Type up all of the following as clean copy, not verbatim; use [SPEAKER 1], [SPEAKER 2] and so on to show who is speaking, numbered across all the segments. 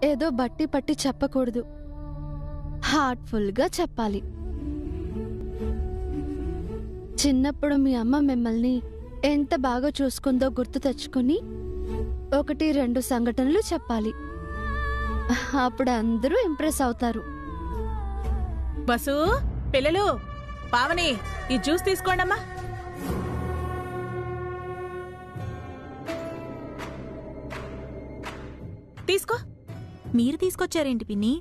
[SPEAKER 1] ఏదో బట్టి పట్టి చెప్పకూడదు, హార్ట్ఫుల్ గా చెప్పాలి. చిన్నప్పుడు మీ అమ్మ మిమ్మల్ని ఎంత బాగా చూసుకుందో గుర్తు తెచ్చుకుని 1-2 సంఘటనలు చెప్పాలి. అప్పుడు అందరూ ఇంప్రెస్ అవుతారు.
[SPEAKER 2] బసు, పిల్లలు, పావని, ఈ జ్యూస్ తీసుకోండమ్మా. తీసుకో.
[SPEAKER 3] మీరు తీసుకొచ్చారేంటి పిన్ని?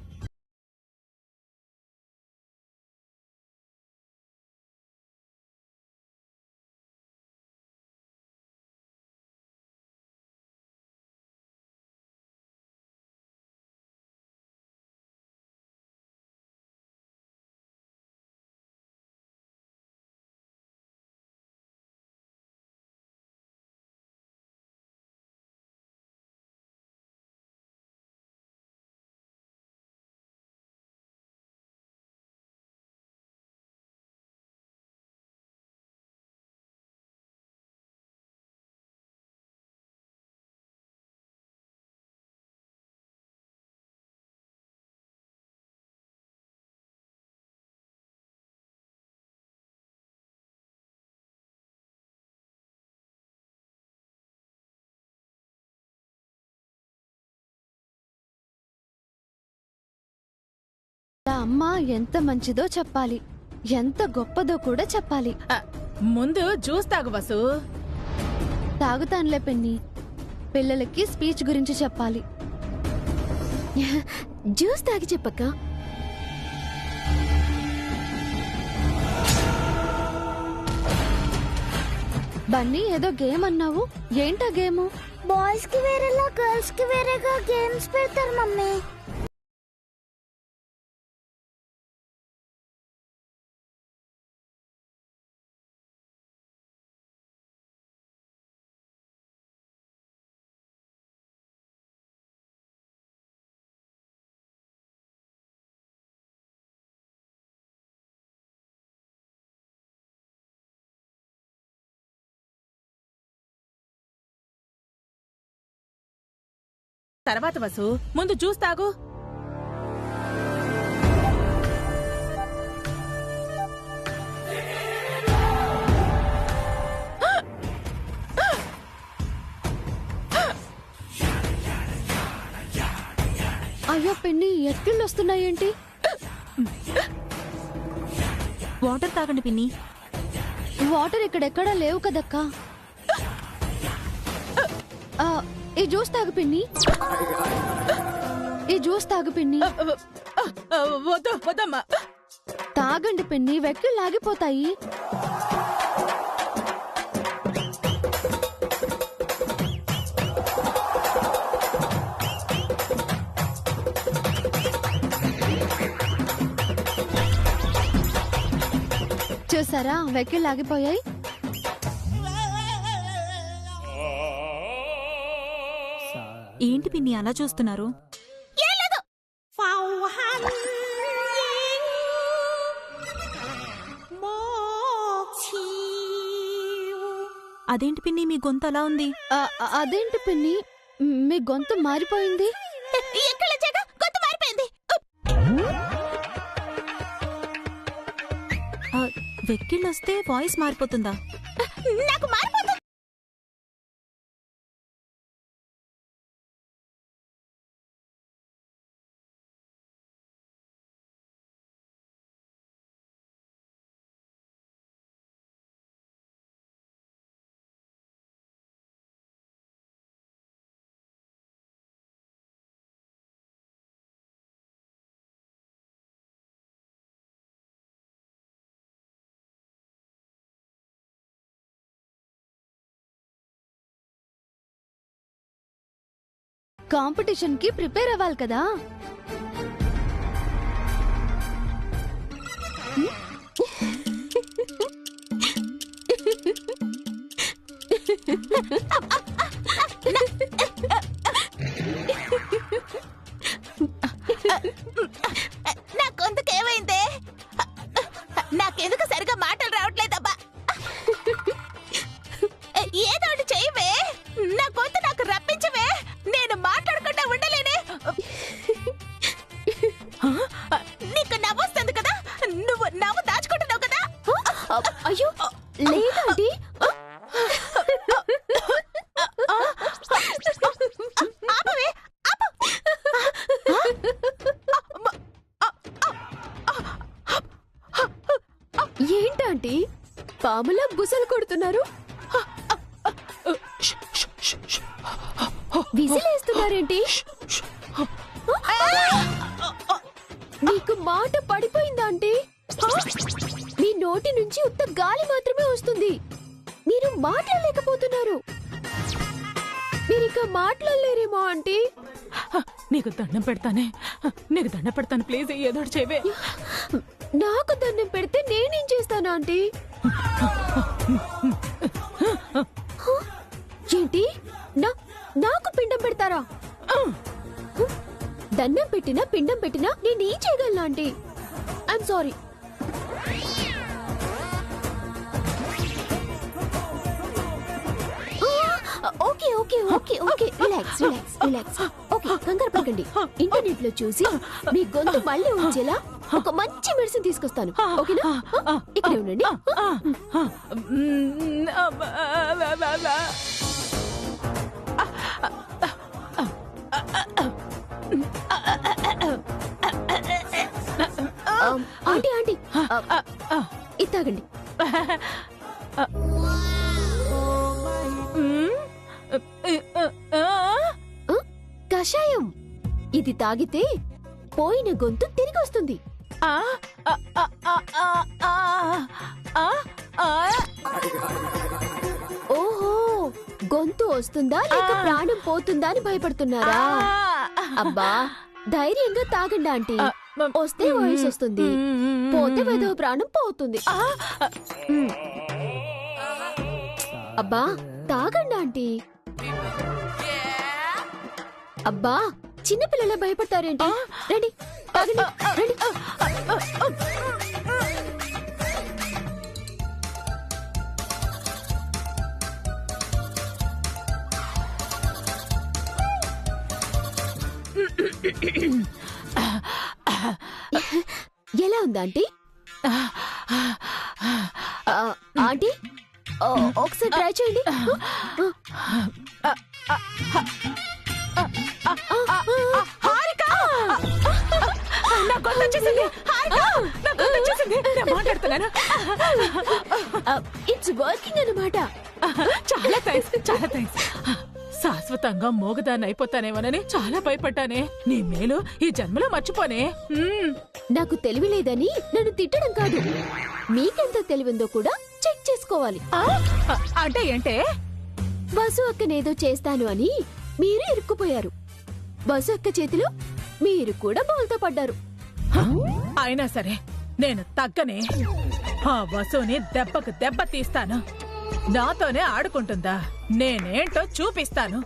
[SPEAKER 1] అమ్మ ఎంత మంచిదో చెప్పాలి, ఎంత గొప్పదో కూడా చెప్పాలి.
[SPEAKER 2] ముందు జ్యూస్ తాగు బసు.
[SPEAKER 1] తాగుతానులే పిన్ని, పిల్లలకి స్పీచ్ గురించి చెప్పాలి.
[SPEAKER 3] జ్యూస్ తాగి చెప్పక్క.
[SPEAKER 1] బన్నీ ఏదో గేమ్ అన్నావు, ఏంటా గేము?
[SPEAKER 4] బాయ్స్ కి వేరేలా గర్ల్స్ కి వేరేగా గేమ్స్ పెడతారు మమ్మీ.
[SPEAKER 2] తర్వాత బసు, ముందు జ్యూస్ తాగు.
[SPEAKER 1] అయ్యో పిన్ని, ఎత్తుళ్ళు వస్తున్నాయేంటి?
[SPEAKER 3] వాటర్ తాగండి పిన్ని.
[SPEAKER 1] వాటర్ ఇక్కడెక్కడా లేవు కదక్కా. ఈ జ్యూస్ తాగు పిన్ని, ఈ జ్యూస్ తాగు పిన్ని.
[SPEAKER 2] వద్దు, వద్దమ్మా.
[SPEAKER 1] తాగండి పిన్ని, వెక్కిళ్ళు ఆగిపోతాయి. చూసారా, వెక్కిళ్ళు ఆగిపోయాయి.
[SPEAKER 3] ఏంటి పిన్ని అలా చూస్తున్నారు? అదేంటి పిన్ని మీ గొంతు అలా ఉంది?
[SPEAKER 1] అదేంటి పిన్ని మీ గొంతు మారిపోయింది?
[SPEAKER 3] వెక్కిళ్ళొస్తే వాయిస్ మారిపోతుందా?
[SPEAKER 4] నాకు మారిపోతుంది.
[SPEAKER 1] కాంపిటీషన్ కి ప్రిపేర్ అవ్వాలి కదా.
[SPEAKER 4] నా గొంతుకేమైందే? నాకెందుకు సరిగా మాటలు రావట్లేదబ్బా. ఏదో ఒకటి చెయ్యవే, నా గొంతు నాకు రప్పించవే, నేను మాట్లాడకుండా ఉండలేనే.
[SPEAKER 5] ఆంటీ పాములా బుసలు కొడుతున్నారు? విసిలేస్తున్నారేంటి? మీకు మాట పడిపోయిందా ఆంటీ? మీ నోటి నుంచి ఉత్త గాలి మాత్రమే వస్తుంది. మీరు మాట్లాడలేకపోతున్నారు. మీరిక మాట్లాడలేరేమో ఆంటీ.
[SPEAKER 2] నీకు దండం పెడతానే, నీకు దండం పెడతాను, ప్లీజ్ ఏదో ఒకటి చేయవే.
[SPEAKER 5] నాకు దండం పెడితే నేనేం చేస్తాను ఆంటీ? ఏంటి? నాకు పిండం పెడతారా? దండం పెట్టినా పిండం పెట్టినా నేనేం చేయగలను aunty? I'm sorry. Okay okay okay okay relax relax relax. Okay కంగారు పడకండి. ఇంటర్నెట్ లో చూసి మీ గొంతు మళ్ళీ వచ్చేలా ఒక మంచి మెడిసిన్ తీసుకొస్తాను. ఓకేనా? ఇక్కడే ఉండండి. ఆంటీ ఆంటీ ఇది తాగండి. కషాయం. ఇది తాగితే పోయిన గొంతు తిరిగి వస్తుంది. ఓహో, గొంతు వస్తుందా లేక ప్రాణం పోతుందా అని భయపడుతున్నారా? అబ్బా ధైర్యంగా తాగండి ఆంటీ. వస్తే వాయిస్ వస్తుంది, పోతే వెదవ ప్రాణం పోతుంది. అబ్బా తాగండి ఆంటీ. అబ్బా చిన్నపిల్లల భయపడతారేంటి? రండి తాగండి రండి. ఎలా ఉంది ఆంటీ? ఆంటీ ఒకసారి ట్రై చేయండి. ఇట్స్ వర్కింగ్ అన్నమాట.
[SPEAKER 2] చాలా థ్యాంక్స్, చాలా థ్యాంక్స్. శాశ్వతంగా మోగదాన్ని అయిపోతానేమోనని చాలా భయపడ్డానే. నీ మేలు ఈ జన్మలో మర్చిపోనే.
[SPEAKER 5] నాకు తెలివి లేదని నన్ను తిట్టడం కాదు, మీకెంత తెలివిందో కూడా చెక్ చేసుకోవాలి.
[SPEAKER 2] అంటే ఏంటే?
[SPEAKER 5] బసు అక్కనేదో చేస్తాను అని మీరు ఇరుక్కుపోయారు. బసు అక్క చేతిలో మీరు కూడా బోల్తా పడ్డారు.
[SPEAKER 2] అయినా సరే నేను తగ్గనే. ఆ వసుని దెబ్బకు దెబ్బ తీస్తాను. నాతోనే ఆడుకుంటుందా? నేనేంటో చూపిస్తాను.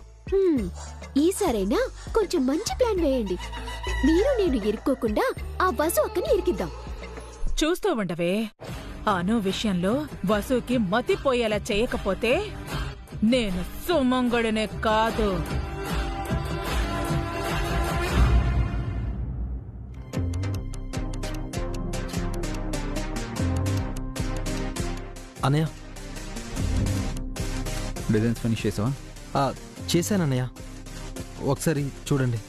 [SPEAKER 5] ఈసారైనా కొంచెం మంచి ప్లాన్ వేయండి. మీరు నేను ఇరుక్కోకుండా ఆ వసు అక్కని ఇరికిద్దాం.
[SPEAKER 2] చూస్తూ ఉండవే. అను విషయంలో వసుకి మతిపోయేలా చేయకపోతే నేను సుమంగడునే కాదు.
[SPEAKER 6] అన్నయ్య
[SPEAKER 7] డిజైన్స్ ఫినిష్ చేసావా?
[SPEAKER 6] చేశానన్నయ్య, ఒకసారి చూడండి.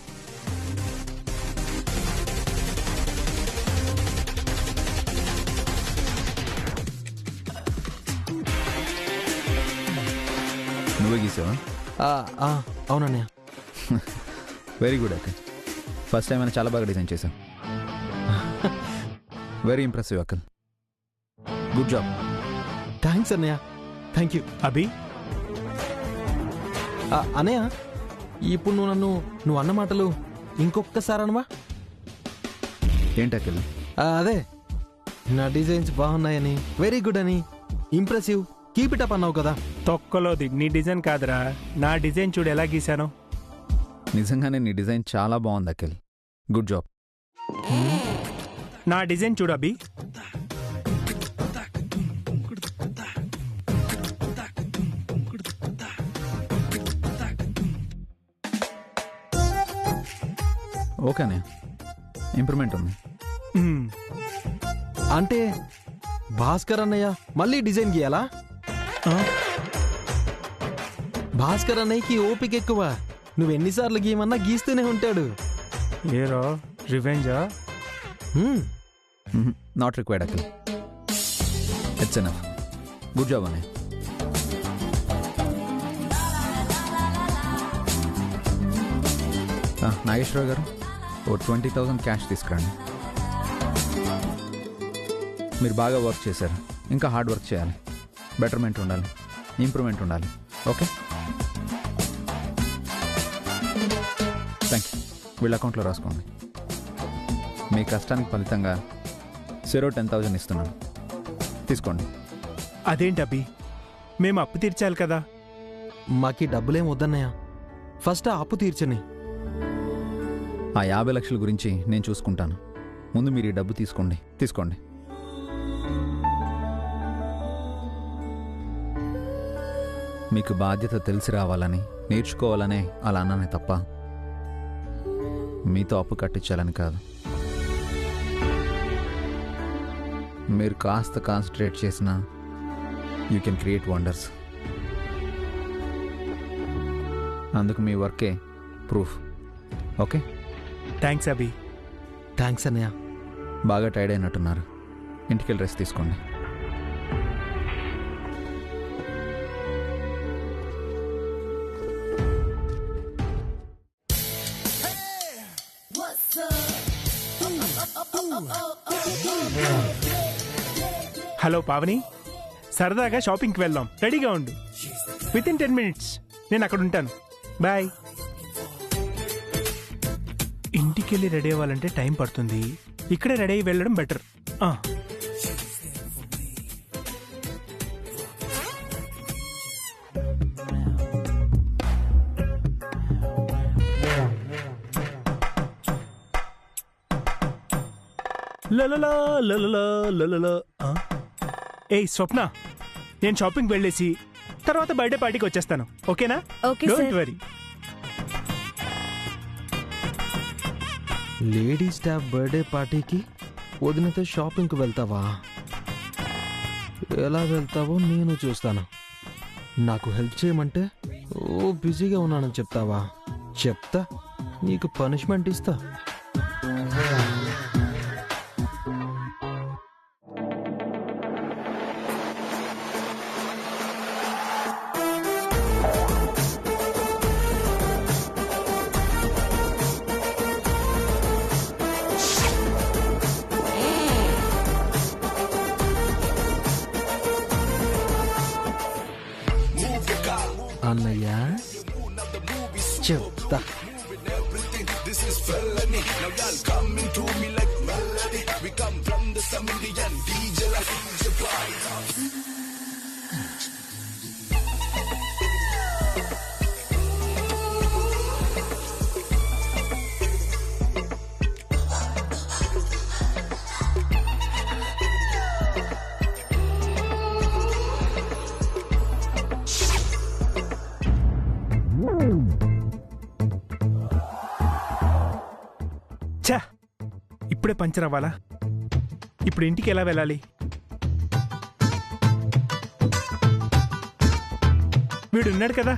[SPEAKER 7] నువ్వే గీసావా?
[SPEAKER 6] అవునన్నయ్య.
[SPEAKER 7] Very good. Akhil first time అయినా చాలా బాగా డిజైన్ చేశావు. Very impressive Akhil. Good job.
[SPEAKER 6] Thanks అన్నయ్య. Thank you.
[SPEAKER 8] అభి
[SPEAKER 6] అన్నయ్య, ఇప్పుడు నువ్వు అన్న మాటలు ఇంకొకసారి అనవా?
[SPEAKER 7] ఏంటి అక్కల్?
[SPEAKER 6] అదే నా డిజైన్స్ బాగున్నాయని, వెరీ గుడ్ అని, ఇంప్రెసివ్, కీప్ ఇట్ అప్ అన్నావు కదా.
[SPEAKER 8] తొక్కలోది నీ డిజైన్ కాదురా, నా డిజైన్ చూడు ఎలా గీశాను.
[SPEAKER 7] నిజంగానే నీ డిజైన్ చాలా బాగుంది అఖిల్. Good job.
[SPEAKER 8] నా డిజైన్ చూడు అభి.
[SPEAKER 7] ఓకేనే, ఇంప్రూవ్మెంట్ ఉంది.
[SPEAKER 6] అంటే భాస్కర్ అన్నయ్య మళ్ళీ డిజైన్ గీయాలా? భాస్కర్ అన్నయ్యకి ఓపిక ఎక్కువ. నువ్వెన్నిసార్లు గీయమన్నా గీస్తూనే ఉంటాడు.
[SPEAKER 8] ఏరో రివెంజా?
[SPEAKER 7] Not required Akhil. It's enough. Good job అన్నయ్య. నాగేశ్వరరావు గారు, ఓ 20,000 క్యాష్ తీసుకురండి. మీరు బాగా వర్క్ చేశారు, ఇంకా హార్డ్ వర్క్ చేయాలి. బెటర్మెంట్ ఉండాలి, ఇంప్రూవ్మెంట్ ఉండాలి. Okay, thank you. వీళ్ళ అకౌంట్లో రాసుకోండి. మీ కష్టానికి ఫలితంగా 10,000 ఇస్తున్నాను, తీసుకోండి.
[SPEAKER 8] అదేంటి అభి, మేము అప్పు తీర్చాలి కదా.
[SPEAKER 6] మాకి డబ్బులేం వద్దన్నయ్య, ఫస్ట్ ఆ అప్పు తీర్చని.
[SPEAKER 7] ఆ 50 లక్షల గురించి నేను చూసుకుంటాను. ముందు మీరు ఈ డబ్బు తీసుకోండి. మీకు బాధ్యత తెలిసి రావాలని, నేర్చుకోవాలనే అలా అన్నానే తప్ప మీతో అప్పు కట్టించాలని కాదు. మీరు కాస్త కాన్సన్ట్రేట్ చేసినా యూ కెన్ క్రియేట్ వండర్స్. అందుకు మీ వర్కే ప్రూఫ్. ఓకే,
[SPEAKER 8] థ్యాంక్స్ అభి.
[SPEAKER 6] థ్యాంక్స్ అన్నయ్య.
[SPEAKER 7] బాగా టైర్డ్ అయినట్టున్నారు, ఇంటికెళ్ళి రెస్ట్ తీసుకోండి.
[SPEAKER 8] హలో పావని, సరదాగా షాపింగ్కి వెళ్దాం, రెడీగా ఉండు. విత్ ఇన్ 10 minutes నేను అక్కడ ఉంటాను. బాయ్. ఇంటికి వెళ్ళి రెడీ అవ్వాలంటే టైం పడుతుంది, ఇక్కడే రెడీ అయ్యి వెళ్ళడం బెటర్. ఏయ్ స్వప్న, నేను షాపింగ్ వెళ్ళేసి తర్వాత బర్త్డే పార్టీకి వచ్చేస్తాను, ఓకేనా? Don't worry.
[SPEAKER 6] Lady staff birthday పార్టీకి వదినతో షాపింగ్కి వెళ్తావా? ఎలా వెళ్తావో నేను చూస్తాను. నాకు హెల్ప్ చేయమంటే ఓ బిజీగా ఉన్నానని చెప్తావా? చెప్తా, నీకు పనిష్మెంట్ ఇస్తా. అన్నయ్య చెప్తా.
[SPEAKER 8] ఛా, ఇప్పుడే పంచర్ అవ్వాలా? ఇప్పుడు ఇంటికి ఎలా వెళ్ళాలి? వీడు ఉన్నాడు కదా.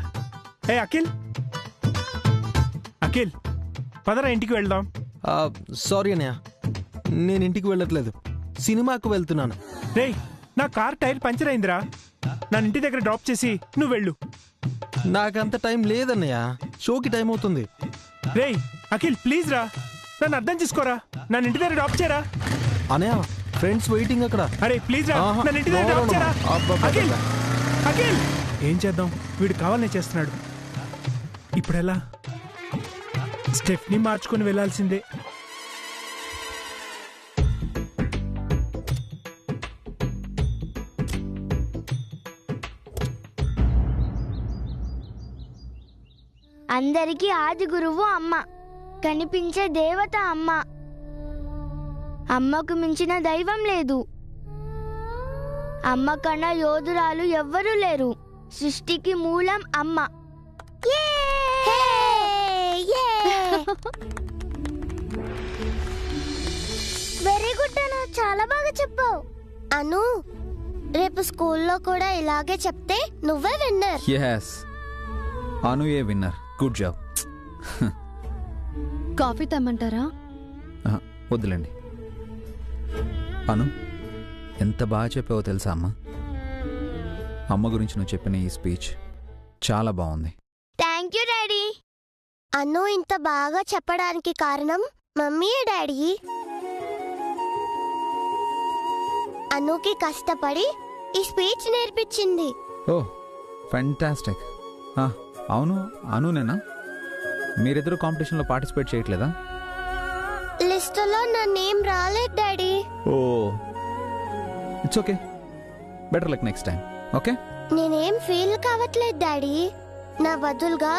[SPEAKER 8] ఏ అఖిల్, పదరా ఇంటికి వెళ్దాం.
[SPEAKER 6] సారీ అన్నయ్య, నేను ఇంటికి వెళ్ళట్లేదు, సినిమాకు వెళ్తున్నాను.
[SPEAKER 8] రేయ్, నా కార్ టైర్ పంచర్ అయిందిరా, నన్ను ఇంటి దగ్గర డ్రాప్ చేసి నువ్వు వెళ్ళు.
[SPEAKER 6] నాకంత టైం లేదన్నయ్య, షోకి టైం అవుతుంది.
[SPEAKER 8] రేయ్ అఖిల్, ప్లీజ్ రా, నన్ను అర్థం చేసుకోరా, నన్ను ఇంటి దగ్గర డ్రాప్ చేయరా.
[SPEAKER 6] అన్నయ్య, ఫ్రెండ్స్ వెయిటింగ్ అక్కడ.
[SPEAKER 8] అరే ప్లీజ్ రా, నన్ను ఇంటి దగ్గర డ్రాప్ చేయరా. అఖిల్, అఖిల్, ఏం చేద్దాం, వీడు కావాలనే చేస్తున్నాడు. ఇప్పుడెలా? స్టెప్ని మార్చుకొని వెళ్ళాల్సిందే.
[SPEAKER 4] అందరికీ ఆది గురువు అమ్మ, కనిపించే దేవత అమ్మ. అమ్మకు మించిన దైవం లేదు. అమ్మ కన్నా యోధురాలు ఎవ్వరూ లేరు. సృష్టికి మూలం అమ్మ.
[SPEAKER 9] వెరీ గుడ్ అను, చాలా బాగా చెప్పావు. అను, రేపు స్కూల్లో కూడా ఇలాగే చెప్తే నువ్వే విన్నర్.
[SPEAKER 7] yes, అను ఏ విన్నర్. Good job.
[SPEAKER 1] కాఫీ తెమ్మంటారా?
[SPEAKER 7] వద్దులేండి. అను, ఎంత బాగా చెప్పావో తెలుసా అమ్మా? అమ్మ గురించి నువ్వు చెప్పిన ఈ స్పీచ్ చాలా బాగుంది.
[SPEAKER 4] Thank you daddy.
[SPEAKER 9] అను ఇంత బాగా చెప్పడానికి కారణం మమ్మీయే డాడీ. అనుకి కష్టపడి ఈ స్పీచ్ నేర్పించింది.
[SPEAKER 7] Oh fantastic. అవును, అనునేనా? మీరిద్దరు కాంపిటీషన్లో పార్టిసిపేట్ చేయట్లేదా?
[SPEAKER 9] లిస్టులో నా నేమ్ రాలేదు daddy.
[SPEAKER 7] Oh it's okay, better luck next time. Okay,
[SPEAKER 9] నేనేం ఫీల్ కావట్లేదు డాడీ. నా బదులుగా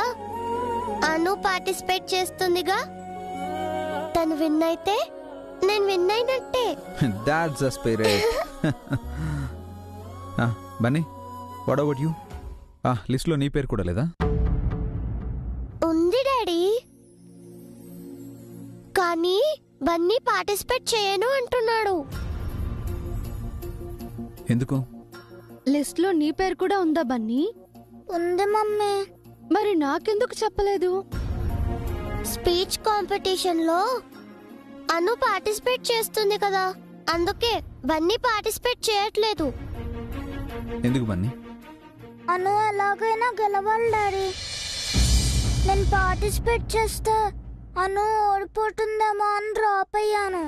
[SPEAKER 9] అను పార్టిసిపేట్ చేస్తుందిగా. తను విన్ అయితే నేను విన్ అయినట్టే.
[SPEAKER 7] That's the spirit. Bunny, what about you? లిస్ట్లో నీ పేరు కూడా లేదా?
[SPEAKER 9] ఉంది డాడీ, కానీ బన్నీ పార్టిసిపేట్ చేయను అంటున్నాడు.
[SPEAKER 7] ఎందుకు?
[SPEAKER 1] లిస్ట్ లో నీ పేరు కూడా ఉందా బన్నీ?
[SPEAKER 9] ఉంది మమ్మీ.
[SPEAKER 1] మరి నాకెందుకు చెప్పలేదు?
[SPEAKER 9] స్పీచ్ కాంపిటీషన్ లో అను పార్టిసిపేట్ చేస్తుంది కదా, అందుకే బన్నీ పార్టిసిపేట్ చేయట్లేదు.
[SPEAKER 7] ఎందుకు బన్నీ?
[SPEAKER 9] అను ఎలాగైనా గెలవాలి డాడీ. నేను పార్టిసిపేట్ చేస్తే అను ఓడిపోతుందేమో అని డ్రాప్ అయ్యాను.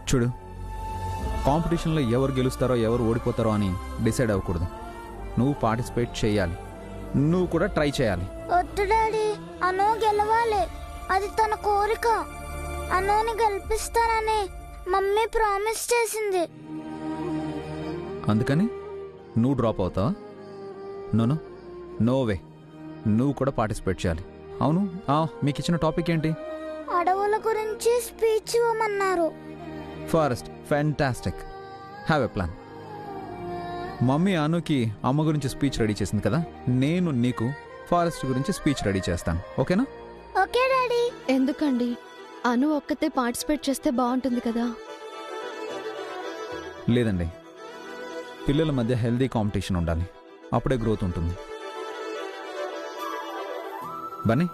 [SPEAKER 7] చూడు, కాంపిటీషన్లో ఎవరు గెలుస్తారో ఎవరు ఓడిపోతారో అని డిసైడ్ అవ్వకూడదు. నువ్వు పార్టిసిపేట్ చేయాలి, నువ్వు కూడా ట్రై చేయాలి.
[SPEAKER 9] వద్దు డాడీ, అను గెలవాలి, అది తన కోరిక. అనుని గెలిపిస్తానని మమ్మీ ప్రామిస్ చేసింది.
[SPEAKER 7] అందుకని నువ్వు డ్రాప్ అవుతావా? నోనో, నో వే, నువ్వు కూడా పార్టిసిపేట్ చేయాలి. అవును, మీకు ఇచ్చిన టాపిక్ ఏంటి?
[SPEAKER 9] అడవుల గురించి స్పీచ్ ఇవ్వమన్నారు.
[SPEAKER 7] Forest, fantastic. Have a plan. Mummy అనుకి అమ్మ గురించి స్పీచ్ రెడీ చేసింది కదా, నేను నీకు ఫారెస్ట్ గురించి స్పీచ్ రెడీ చేస్తాను. ఓకేనా?
[SPEAKER 9] Okay daddy.
[SPEAKER 1] ఎందుకండి, అను ఒక్కతే పార్టిసిపేట్ చేస్తే బాగుంటుంది కదా.
[SPEAKER 7] లేదండి, పిల్లల మధ్య హెల్దీ కాంపిటీషన్ ఉండాలి, అప్పుడే గ్రోత్ ఉంటుంది. బన్నీ,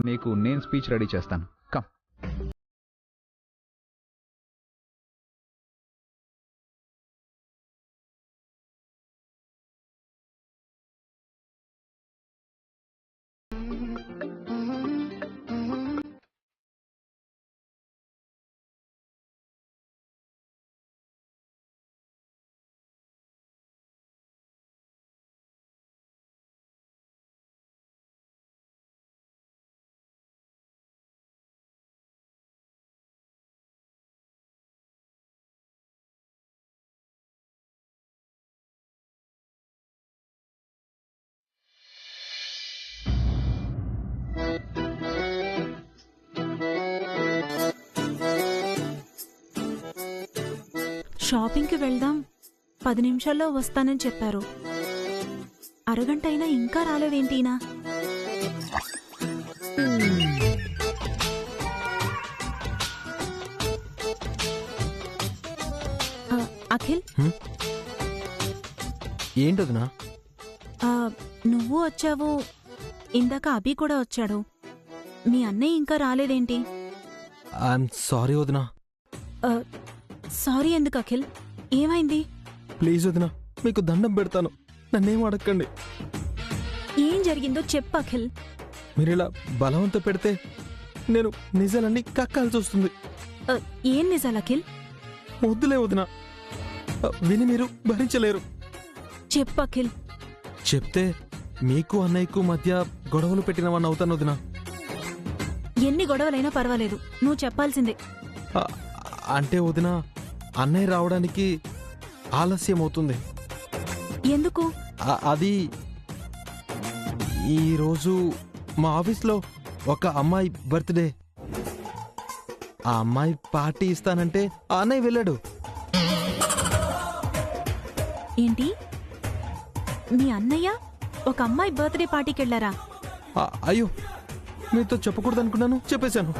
[SPEAKER 7] నీకు నేను స్పీచ్ రెడీ చేస్తాను. కమ్.
[SPEAKER 3] షాపింగ్కి వెళ్దాం, 10 నిమిషాల్లో వస్తానని చెప్పారు. అరగంట అయినా ఇంకా రాలేదేంటినా? అఖిల్,
[SPEAKER 6] ఏంటదినా?
[SPEAKER 3] నువ్వు వచ్చావు, ఇందాక అభి కూడా వచ్చాడు. మీ అన్నయ్య ఇంకా రాలేదేంటి?
[SPEAKER 6] ఐఎమ్ సారీ వదినా.
[SPEAKER 3] సారీ ఎందుకు అఖిల్, ఏమైంది?
[SPEAKER 6] ప్లీజ్ వదినా, మీకు దండం పెడతాను, నన్నేం అడగండి.
[SPEAKER 3] ఏం జరిగిందో చెప్పు అఖిల్.
[SPEAKER 6] మీరు ఇలా బలవంత పెడితే నేను నిజాలన్నీ కక్కాల్సి వస్తుంది.
[SPEAKER 3] ఏం నిజాలు అఖిల్?
[SPEAKER 6] వద్దులే వదినా, విని మీరు భరించలేరు.
[SPEAKER 3] చెప్పు అఖిల్.
[SPEAKER 6] చెప్తే మీకు అన్నయ్యకు మధ్య గొడవలు పెట్టిన వాడిని అవుతాను వదినా.
[SPEAKER 3] ఎన్ని గొడవలైనా పర్వాలేదు, నువ్వు చెప్పాల్సిందే.
[SPEAKER 6] అంటే వదినా, అన్నయ్య రావడానికి ఆలస్యం అవుతుంది.
[SPEAKER 3] ఎందుకు?
[SPEAKER 6] అది ఈరోజు మా ఆఫీస్లో ఒక అమ్మాయి బర్త్డే. ఆ అమ్మాయి పార్టీ ఇస్తానంటే ఆ అన్నయ్య వెళ్ళాడు.
[SPEAKER 3] ఏంటి, మీ అన్నయ్య ఒక అమ్మాయి బర్త్డే పార్టీకి వెళ్ళారా?
[SPEAKER 6] అయ్యో, మీతో చెప్పకూడదు అనుకున్నాను, చెప్పేశాను.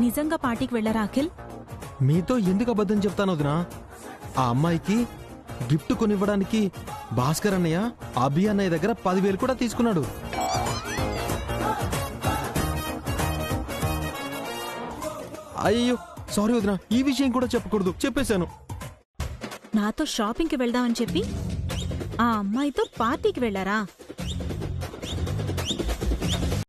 [SPEAKER 3] నిజంగా పార్టీకి వెళ్ళారా అఖిల్?
[SPEAKER 6] మీతో ఎందుకు అబద్ధం చెప్తాను వదినా? ఆ అమ్మాయికి గిఫ్ట్ కొనివ్వడానికి భాస్కర్ అన్నయ్య అభి అన్నయ్య దగ్గర 10,000 కూడా తీసుకున్నాడు. అయ్యో సారీ వదినా, ఈ విషయం కూడా చెప్పకూడదు, చెప్పేశాను.
[SPEAKER 3] నాతో షాపింగ్కి వెళ్దామని చెప్పి ఆ అమ్మాయితో పార్టీకి వెళ్లారా?